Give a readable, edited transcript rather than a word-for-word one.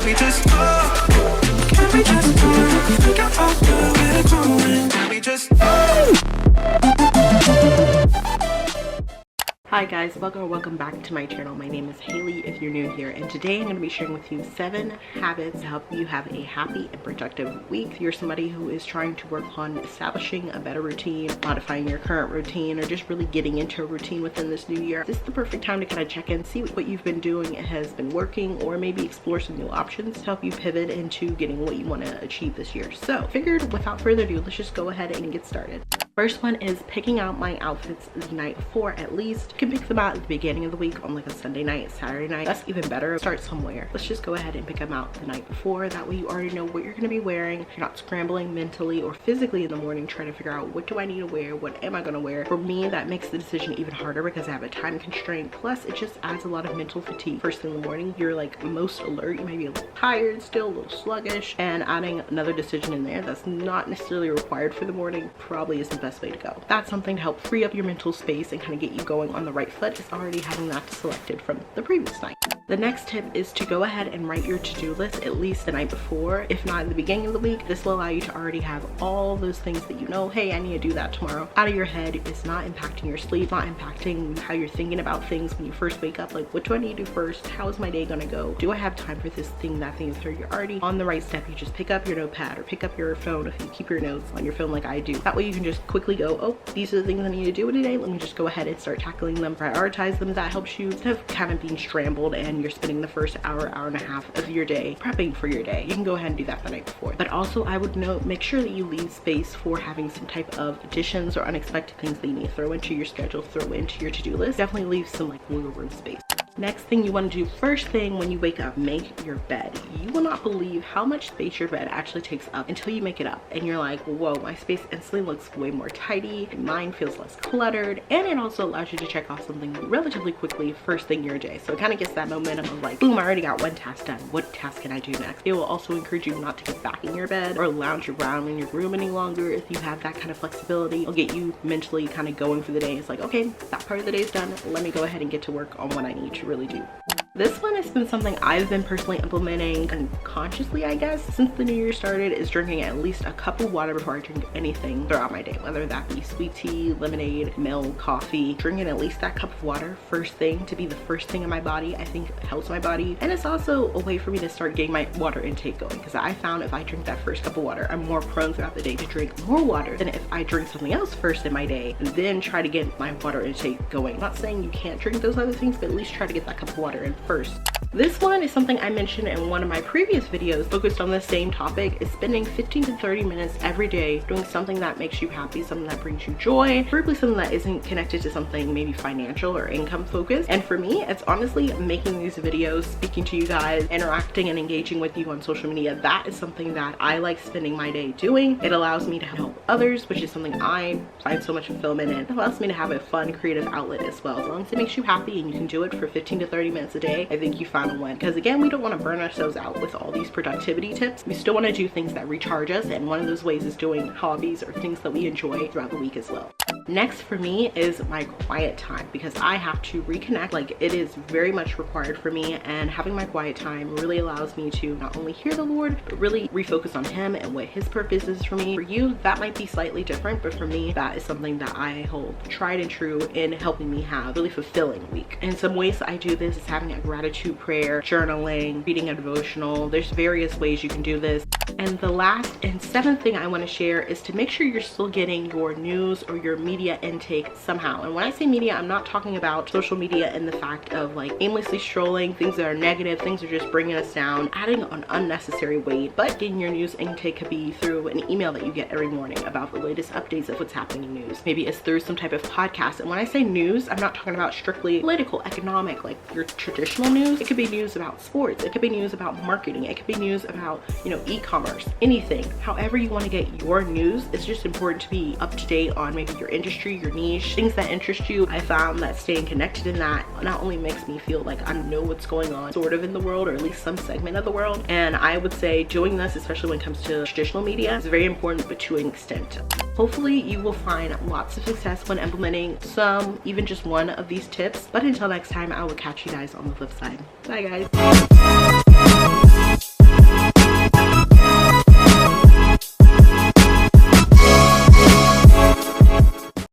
we just go? Can we just go? Think about where we're going. Can we just Hi guys, welcome back to my channel. My name is Haley if you're new here, and today I'm going to be sharing with you 7 habits to help you have a happy and productive week. If you're somebody who is trying to work on establishing a better routine, modifying your current routine, or just really getting into a routine within this new year, this is the perfect time to kind of check in, see what you've been doing has been working, or maybe explore some new options to help you pivot into getting what you want to achieve this year. So figured without further ado, let's just go ahead and get started. First one is picking out my outfits the night before at least. You can pick them out at the beginning of the week on like a Sunday night, Saturday night. That's even better. Start somewhere. Let's just go ahead and pick them out the night before. That way you already know what you're going to be wearing. You're not scrambling mentally or physically in the morning trying to figure out what do I need to wear, what am I going to wear. For me, that makes the decision even harder because I have a time constraint. Plus, it just adds a lot of mental fatigue. First thing in the morning, you're like most alert. You may be a little tired still, a little sluggish, and adding another decision in there that's not necessarily required for the morning probably is the best way to go. That's something to help free up your mental space and kind of get you going on the right foot, is already having that selected from the previous night. The next tip is to go ahead and write your to-do list at least the night before, if not in the beginning of the week. This will allow you to already have all those things that you know, hey, I need to do that tomorrow, out of your head. It's not impacting your sleep, not impacting how you're thinking about things when you first wake up. Like, what do I need to do first? How is my day gonna go? Do I have time for this thing, that thing? So you're already on the right step. You just pick up your notepad or pick up your phone if you keep your notes on your phone like I do. That way you can just quickly go, oh, these are the things I need to do today. Let me just go ahead and start tackling them, prioritize them. That helps you instead of kind of being scrambled and you're spending the first hour and a half of your day prepping for your day. You can go ahead and do that the night before. But also I would note, make sure that you leave space for having some type of additions or unexpected things that you need to throw into your schedule, throw into your to-do list. Definitely leave some like wiggle room space. Next thing you want to do first thing when you wake up, make your bed. You will not believe how much space your bed actually takes up until you make it up and you're like, whoa, my space instantly looks way more tidy, mine feels less cluttered, and it also allows you to check off something relatively quickly first thing your day. So it kind of gets that momentum of like, boom, I already got one task done. What task can I do next? It will also encourage you not to get back in your bed or lounge around in your room any longer. If you have that kind of flexibility, it'll get you mentally kind of going for the day. It's like, okay, that part of the day is done. Let me go ahead and get to work on what I need to really do. This one has been something I've been personally implementing unconsciously, I guess, since the new year started, is drinking at least a cup of water before I drink anything throughout my day, whether that be sweet tea, lemonade, milk, coffee. Drinking at least that cup of water first thing to be the first thing in my body, I think helps my body. And it's also a way for me to start getting my water intake going, because I found if I drink that first cup of water, I'm more prone throughout the day to drink more water than if I drink something else first in my day and then try to get my water intake going. I'm not saying you can't drink those other things, but at least try to get that cup of water in first. This one is something I mentioned in one of my previous videos focused on the same topic, is spending 15 to 30 minutes every day doing something that makes you happy, something that brings you joy, preferably something that isn't connected to something maybe financial or income focused. And for me, it's honestly making these videos, speaking to you guys, interacting and engaging with you on social media. That is something that I like spending my day doing. It allows me to help others, which is something I find so much fulfillment in. It allows me to have a fun creative outlet as well. As long as it makes you happy and you can do it for 15 to 30 minutes a day, I think you found one. Because again, we don't want to burn ourselves out with all these productivity tips. We still want to do things that recharge us, and one of those ways is doing hobbies or things that we enjoy throughout the week as well. Next for me is my quiet time, because I have to reconnect. Like, it is very much required for me, and having my quiet time really allows me to not only hear the Lord, but really refocus on him and what his purpose is for me. For you, that might be slightly different, but for me, that is something that I hold tried and true in helping me have a really fulfilling week. In some ways I do this is having a gratitude prayer, journaling, reading a devotional. There's various ways you can do this. And the last and 7th thing I want to share is to make sure you're still getting your news or your media intake somehow. And when I say media, I'm not talking about social media in the fact of like aimlessly strolling, things that are negative, things that are just bringing us down, adding an unnecessary weight. But getting your news intake could be through an email that you get every morning about the latest updates of what's happening in news. Maybe it's through some type of podcast. And when I say news, I'm not talking about strictly political, economic, like your traditional news. It could be news about sports. It could be news about marketing. It could be news about, you know, e-commerce, anything. However you want to get your news, it's just important to be up to date on maybe your industry, your niche, things that interest you. I found that staying connected in that not only makes me feel like I know what's going on sort of in the world, or at least some segment of the world. And I would say doing this, especially when it comes to traditional media, is very important, but to an extent. Hopefully you will find lots of success when implementing some, even just one of these tips. But until next time, I will catch you guys on the flip side. Bye guys.